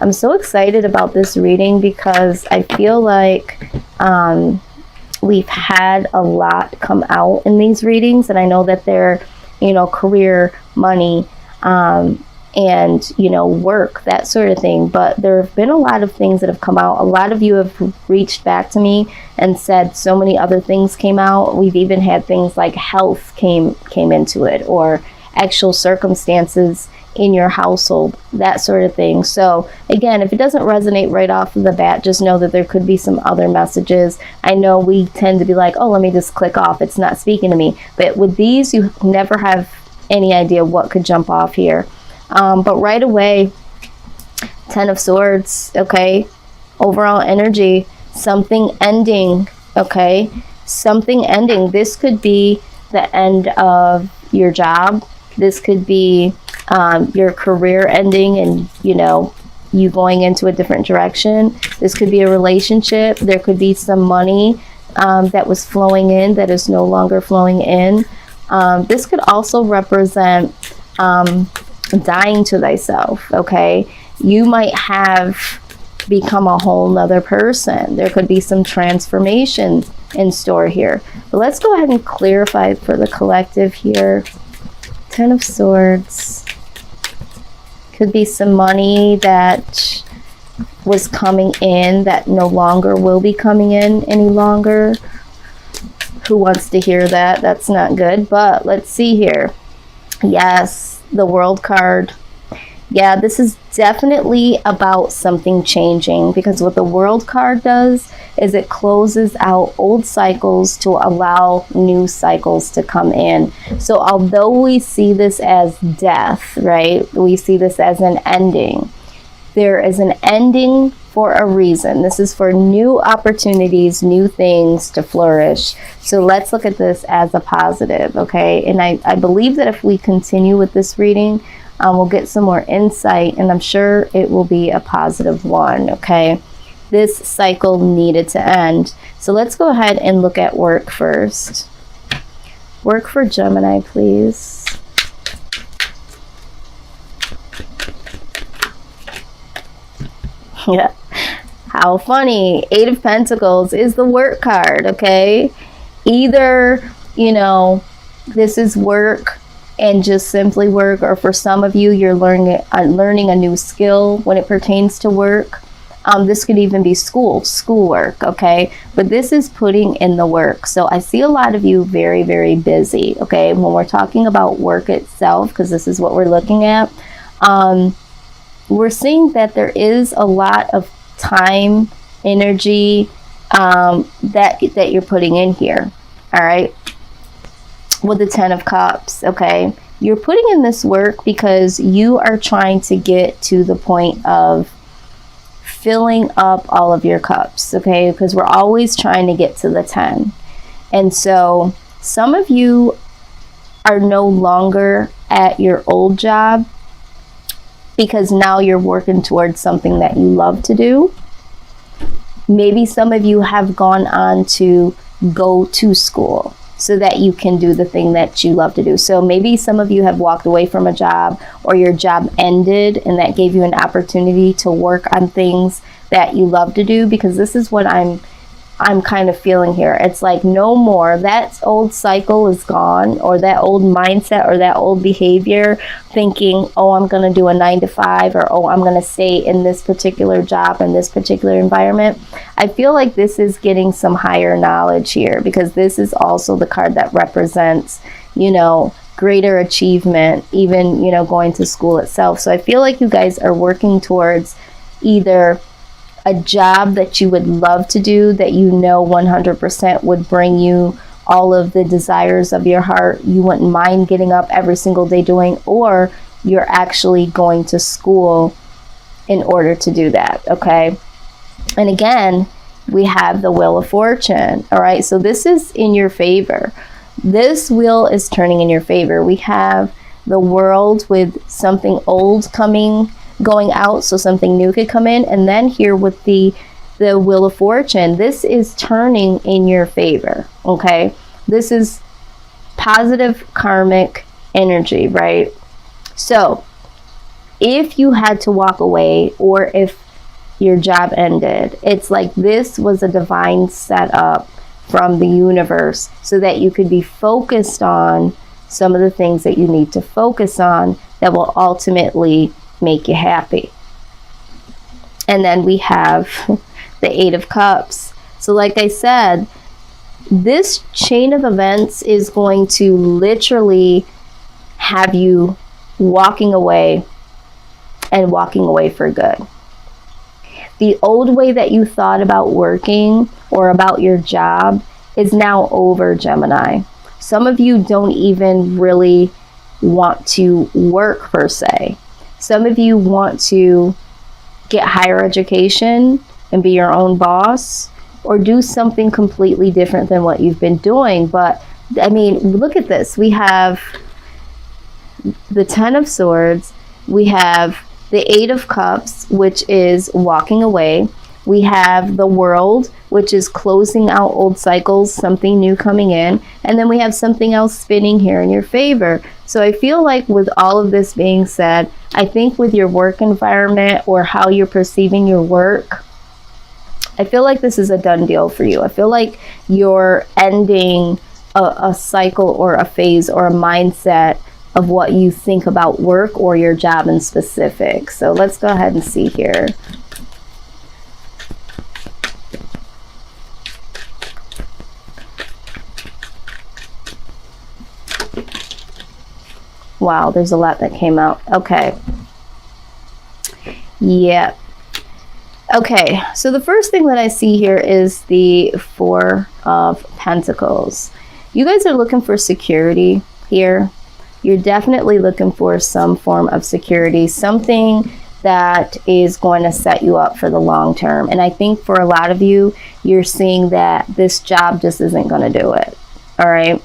I'm so excited about this reading because I feel like we've had a lot come out in these readings, and I know that they're, you know, career, money, and, you know, work, that sort of thing. But there have been a lot of things that have come out. A lot of you have reached back to me and said so many other things came out. We've even had things like health came into it, or actual circumstances in your household, that sort of thing. So again, if it doesn't resonate right off of the bat, just know that there could be some other messages. I know we tend to be like, oh, let me just click off, it's not speaking to me. But with these, you never have any idea what could jump off here. But right away, 10 of Swords, okay? Overall energy, something ending, okay? Something ending. This could be the end of your job. This could be your career ending and, you know, you going into a different direction. This could be a relationship. There could be some money that was flowing in that is no longer flowing in. This could also represent dying to thyself, okay? You might have become a whole nother person. There could be some transformation in store here. But let's go ahead and clarify for the collective here. 10 of Swords. Could be some money that was coming in that no longer will be coming in any longer. Who wants to hear that? That's not good. But let's see here. Yes, the World card. Yeah, this is definitely about something changing, because what the World card does is it closes out old cycles to allow new cycles to come in. So although we see this as death, right? We see this as an ending. There is an ending for a reason. This is for new opportunities, new things to flourish. So let's look at this as a positive, okay? And I believe that if we continue with this reading, we'll get some more insight, and I'm sure it will be a positive one, okay? This cycle needed to end. So let's go ahead and look at work first. Work for Gemini, please. Yeah, how funny. 8 of Pentacles is the work card, okay? Either, you know, this is work and just simply work, or for some of you, you're learning a new skill when it pertains to work. This could even be schoolwork, okay? But this is putting in the work. So I see a lot of you very, very busy, okay? When we're talking about work itself, because this is what we're looking at, we're seeing that there is a lot of time, energy that you're putting in here, all right? With the 10 of Cups, okay? You're putting in this work because you are trying to get to the point of filling up all of your cups, okay? Because we're always trying to get to the 10. And so some of you are no longer at your old job because now you're working towards something that you love to do. Maybe some of you have gone on to go to school so that you can do the thing that you love to do. So maybe some of you have walked away from a job, or your job ended, and that gave you an opportunity to work on things that you love to do, because this is what I'm kind of feeling here. It's like no more. That old cycle is gone, or that old mindset, or that old behavior, thinking, oh, I'm going to do a 9 to 5, or oh, I'm going to stay in this particular job, in this particular environment. I feel like this is getting some higher knowledge here, because this is also the card that represents, you know, greater achievement, even, you know, going to school itself. So I feel like you guys are working towards either a job that you would love to do, that you know 100% would bring you all of the desires of your heart, you wouldn't mind getting up every single day doing, or you're actually going to school in order to do that, okay? And again, we have the Wheel of Fortune, all right? So this is in your favor. This wheel is turning in your favor. We have the World with something old going out, so something new could come in. And then here with the Wheel of Fortune, this is turning in your favor, okay? This is positive karmic energy, right? So if you had to walk away or if your job ended, it's like this was a divine setup from the universe so that you could be focused on some of the things that you need to focus on that will ultimately make you happy. And then we have the Eight of Cups. So like I said, this chain of events is going to literally have you walking away and walking away for good. The old way that you thought about working or about your job is now over, Gemini. Some of you don't even really want to work per se. Some of you want to get higher education and be your own boss, or do something completely different than what you've been doing. But I mean, look at this. We have the Ten of Swords. We have the Eight of Cups, which is walking away. We have the World, which is closing out old cycles, something new coming in. And then we have something else spinning here in your favor. So I feel like with all of this being said, I think with your work environment or how you're perceiving your work, I feel like this is a done deal for you. I feel like you're ending a cycle or a phase or a mindset of what you think about work or your job in specific. So let's go ahead and see here. Wow, there's a lot that came out. Okay. Yeah. Okay, so the first thing that I see here is the Four of Pentacles. You guys are looking for security here. You're definitely looking for some form of security, something that is going to set you up for the long term. And I think for a lot of you, you're seeing that this job just isn't going to do it. All right.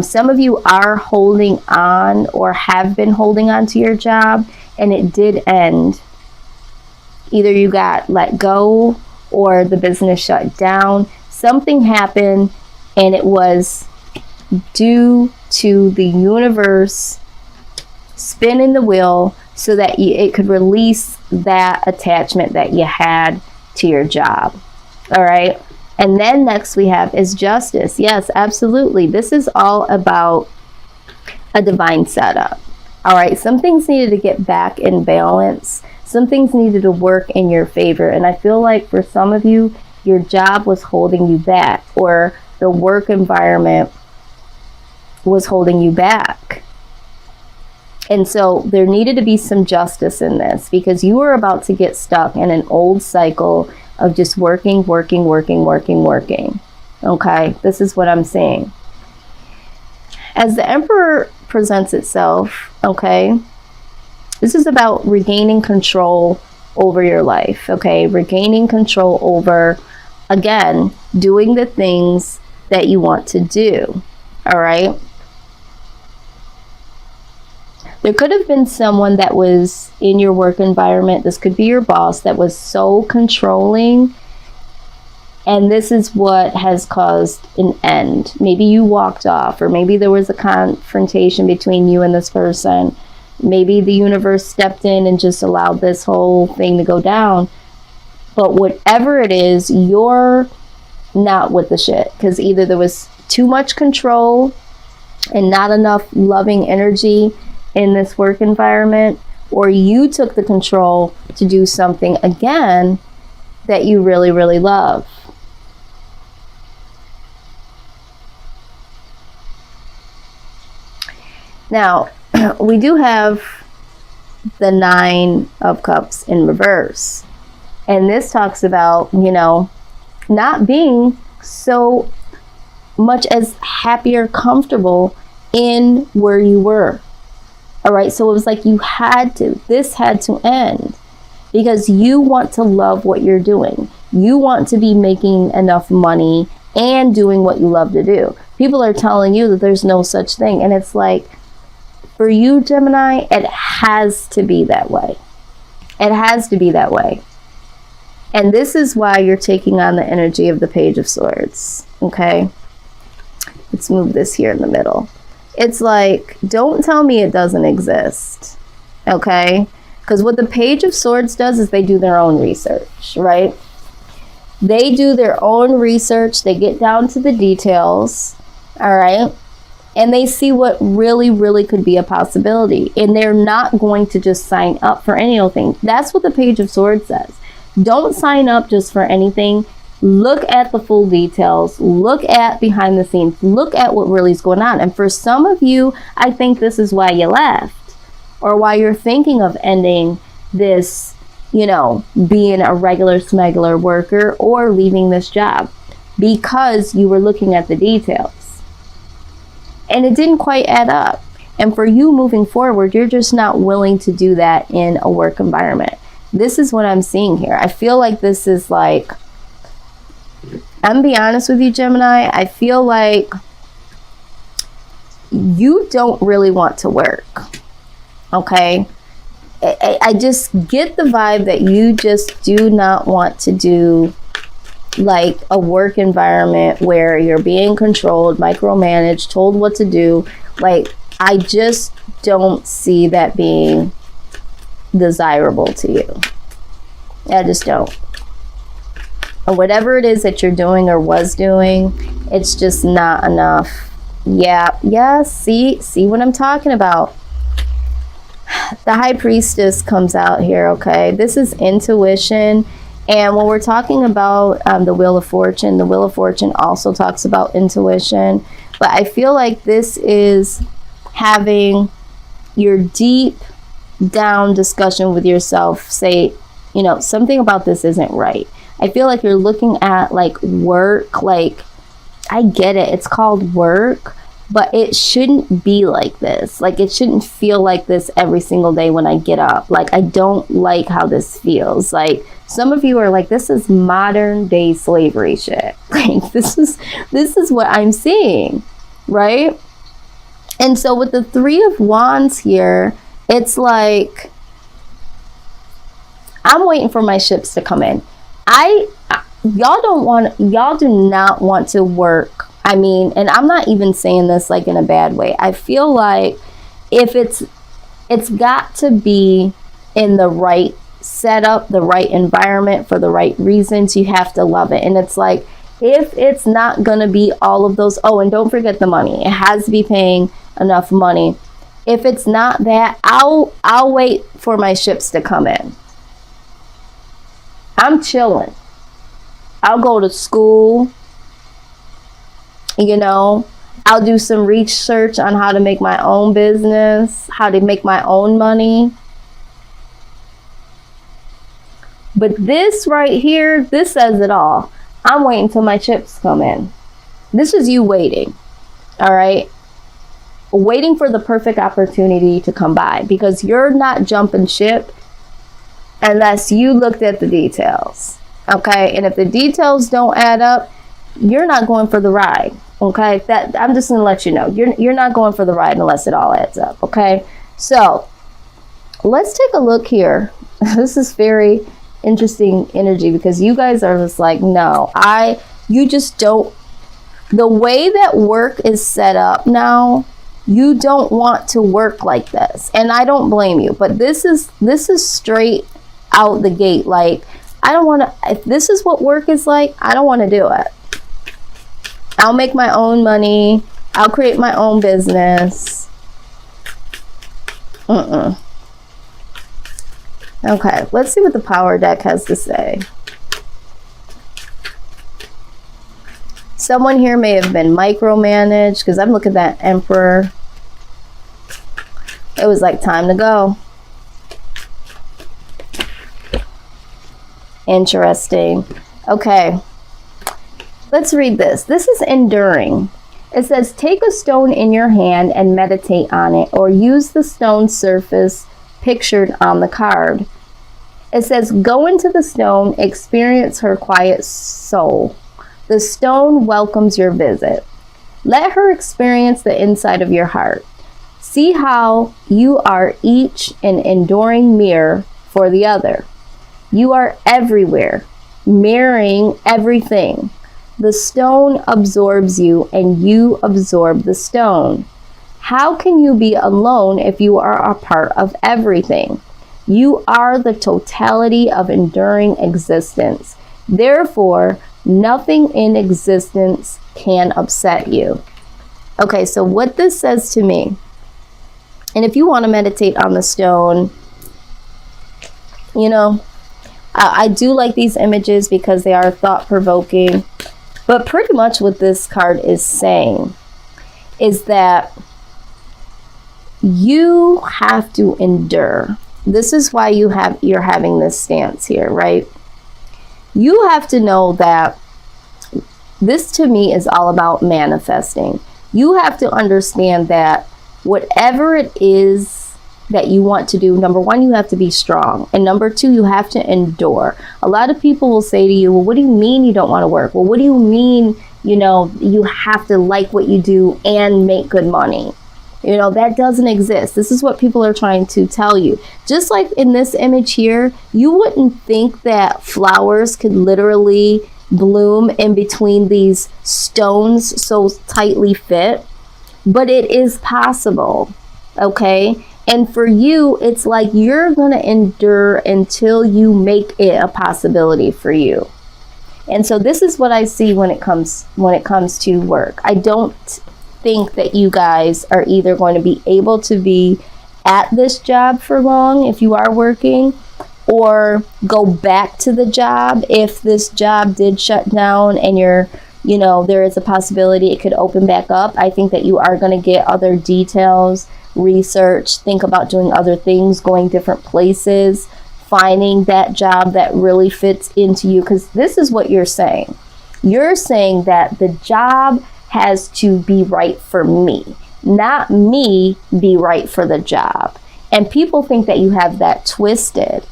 Some of you are holding on or have been holding on to your job, and it did end. Either you got let go or the business shut down. Something happened, and it was due to the universe spinning the wheel so that it could release that attachment that you had to your job. All right. And then next we have is Justice. Yes, absolutely. This is all about a divine setup. All right. Some things needed to get back in balance. Some things needed to work in your favor. And I feel like for some of you, your job was holding you back, or the work environment was holding you back. And so there needed to be some justice in this, because you were about to get stuck in an old cycle of just working. Okay, this is what I'm saying. As the Emperor presents itself, okay, this is about regaining control over your life, okay? Regaining control over, again, doing the things that you want to do, all right? There could have been someone that was in your work environment, this could be your boss, that was so controlling, and this is what has caused an end. Maybe you walked off, or maybe there was a confrontation between you and this person. Maybe the universe stepped in and just allowed this whole thing to go down. But whatever it is, you're not with the shit, because either there was too much control and not enough loving energy in this work environment, or you took the control to do something again that you really, really love. Now, we do have the Nine of Cups in reverse. And this talks about, you know, not being so much as happy or comfortable in where you were. All right, so it was like this had to end, because you want to love what you're doing. You want to be making enough money and doing what you love to do. People are telling you that there's no such thing. And it's like, for you, Gemini, it has to be that way. It has to be that way. And this is why you're taking on the energy of the Page of Swords. Okay? Let's move this here in the middle. It's like, don't tell me it doesn't exist. Okay? Because what the Page of Swords does is they do their own research, right? They do their own research. They get down to the details, all right? And they see what really, really could be a possibility. And they're not going to just sign up for anything. That's what the Page of Swords says. Don't sign up just for anything. Look at the full details. Look at behind the scenes. Look at what really is going on. And for some of you, I think this is why you left, or why you're thinking of ending this, you know, being a regular smuggler worker or leaving this job, because you were looking at the details and it didn't quite add up. And for you moving forward, you're just not willing to do that in a work environment. This is what I'm seeing here. I feel like this is like, I'm gonna be honest with you, Gemini, I feel like you don't really want to work. Okay, I just get the vibe that you just do not want to do like a work environment where you're being controlled, micromanaged, told what to do. Like, I just don't see that being desirable to you. I just don't. Or whatever it is that you're doing or was doing, it's just not enough. Yeah, see what I'm talking about. The High Priestess comes out here, okay? This is intuition. And when we're talking about the Wheel of Fortune also talks about intuition. But I feel like this is having your deep down discussion with yourself. Say, you know, something about this isn't right. I feel like you're looking at like work, like, I get it, it's called work, but it shouldn't be like this. Like, it shouldn't feel like this every single day when I get up. Like, I don't like how this feels. Like, some of you are like, this is modern day slavery shit. Like, this is what I'm seeing, right? And so with the Three of Wands here, it's like, I'm waiting for my ships to come in. Y'all do not want to work. I mean, and I'm not even saying this like in a bad way. I feel like if it's got to be in the right setup, the right environment, for the right reasons. You have to love it. And it's like, if it's not going to be all of those, oh, and don't forget the money. It has to be paying enough money. If it's not that, I'll wait for my ships to come in. I'm chilling. I'll go to school. You know, I'll do some research on how to make my own business, how to make my own money. But this right here, this says it all. I'm waiting till my chips come in. This is you waiting. All right. Waiting for the perfect opportunity to come by, because you're not jumping ship unless you looked at the details. Okay. And if the details don't add up, you're not going for the ride. Okay, that I'm just gonna let you know, you're not going for the ride unless it all adds up. Okay, so let's take a look here. This is very interesting energy, because you guys are just like, no, you just don't, the way that work is set up now, you don't want to work like this, and I don't blame you. But this is straight out the gate. Like, I don't want to. If this is what work is like, I don't want to do it. I'll make my own money. I'll create my own business. Okay, let's see what the Power deck has to say. Someone here may have been micromanaged, because I'm looking at that Emperor. It was like, time to go. Interesting. Okay. Let's read this. This is enduring. It says, take a stone in your hand and meditate on it, or use the stone surface pictured on the card. It says, go into the stone, experience her quiet soul. The stone welcomes your visit. Let her experience the inside of your heart. See how you are each an enduring mirror for the other. You are everywhere, mirroring everything. The stone absorbs you, and you absorb the stone. How can you be alone if you are a part of everything? You are the totality of enduring existence. Therefore, nothing in existence can upset you. Okay, so what this says to me, and if you want to meditate on the stone, you know, I do like these images because they are thought-provoking. But pretty much what this card is saying is that you have to endure. This is why you're having this stance here, right? You have to know that this, to me, is all about manifesting. You have to understand that whatever it is that you want to do, number one, you have to be strong. And number two, you have to endure. A lot of people will say to you, well, what do you mean you don't want to work? Well, what do you mean, you have to like what you do and make good money? That doesn't exist. This is what people are trying to tell you. Just like in this image here, you wouldn't think that flowers could literally bloom in between these stones so tightly fit, but it is possible, okay? And for you, it's like you're going to endure until you make it a possibility for you. And so this is what I see when it comes to work. I don't think that you guys are either going to be able to be at this job for long if you are working, or go back to the job if this job did shut down and there is a possibility it could open back up. I think that you are going to get other details, research, think about doing other things, going different places, finding that job that really fits into you. Because this is what you're saying. You're saying that the job has to be right for me, not me be right for the job. And people think that you have that twisted,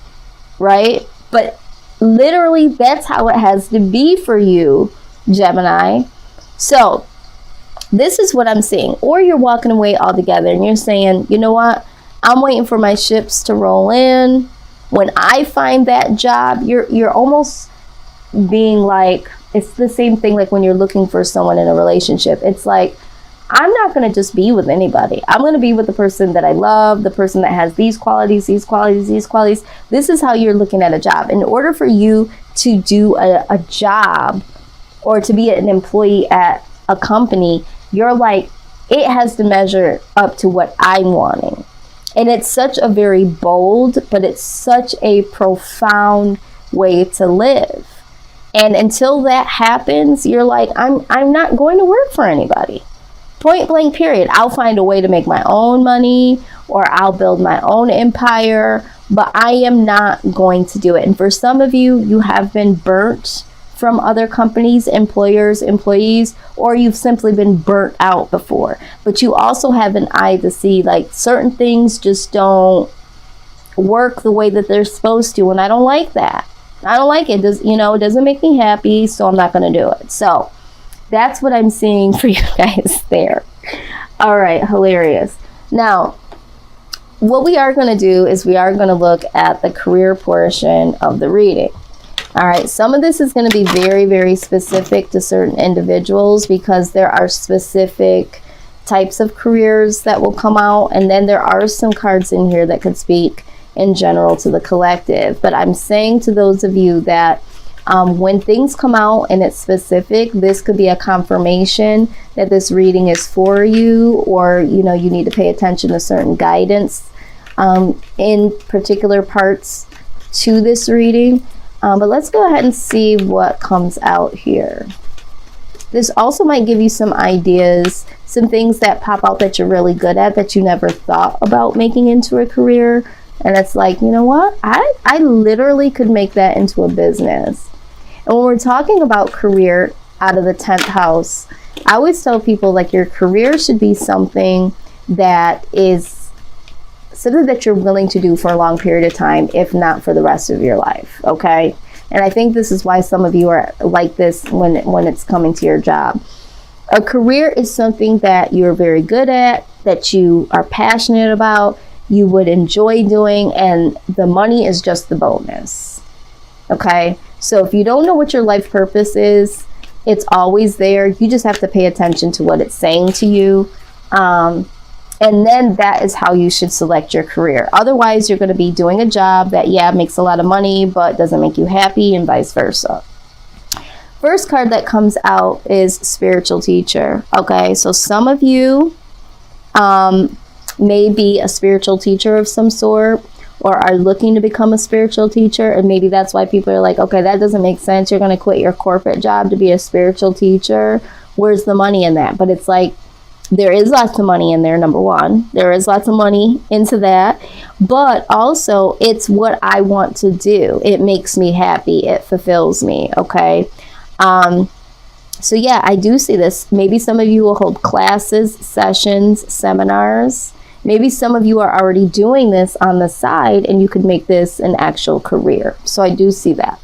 right? But literally, that's how it has to be for you, Gemini. So this is what I'm seeing. Or you're walking away altogether and you're saying, you know what? I'm waiting for my ships to roll in. When I find that job, you're almost being like, it's the same thing like when you're looking for someone in a relationship. It's like, I'm not going to just be with anybody. I'm going to be with the person that I love, the person that has these qualities, these qualities, these qualities. This is how you're looking at a job. In order for you to do a job or to be an employee at a company, you're like, it has to measure up to what I'm wanting. And it's such a very bold, but it's such a profound way to live. And until that happens, you're like, I'm not going to work for anybody. Point blank, period. I'll find a way to make my own money, or I'll build my own empire, but I am not going to do it. And for some of you, you have been burnt from other companies, employers, employees, or you've simply been burnt out before. But you also have an eye to see, like, certain things just don't work the way that they're supposed to, and I don't like that. I don't like it. It doesn't make me happy, so I'm not going to do it. So that's what I'm seeing for you guys there. All right, hilarious. Now, what we are going to do is we are going to look at the career portion of the reading. All right, some of this is going to be very, very specific to certain individuals because there are specific types of careers that will come out. And then there are some cards in here that could speak in general to the collective. But I'm saying to those of you that when things come out and it's specific, this could be a confirmation that this reading is for you, or you need to pay attention to certain guidance in particular parts to this reading. But let's go ahead and see what comes out here. This also might give you some ideas, some things that pop out that you're really good at that you never thought about making into a career. And it's like, you know what? I literally could make that into a business. And when we're talking about career out of the 10th house, I always tell people, like, your career should be something that is something that you're willing to do for a long period of time, if not for the rest of your life, okay? And I think this is why some of you are like this when it's coming to your job. A career is something that you're very good at, that you are passionate about, you would enjoy doing, and the money is just the bonus, okay? So if you don't know what your life purpose is, it's always there. You just have to pay attention to what it's saying to you. And And then that is how you should select your career. Otherwise, you're going to be doing a job that, yeah, makes a lot of money, but doesn't make you happy, and vice versa. First card that comes out is spiritual teacher. Okay, so some of you may be a spiritual teacher of some sort, or are looking to become a spiritual teacher, and maybe that's why people are like, okay, that doesn't make sense. You're going to quit your corporate job to be a spiritual teacher. Where's the money in that? But it's like, there is lots of money in there, number one. There is lots of money into that. But also, it's what I want to do. It makes me happy. It fulfills me, okay? So yeah, I do see this. Maybe some of you will hold classes, sessions, seminars. Maybe some of you are already doing this on the side, and you could make this an actual career. So I do see that.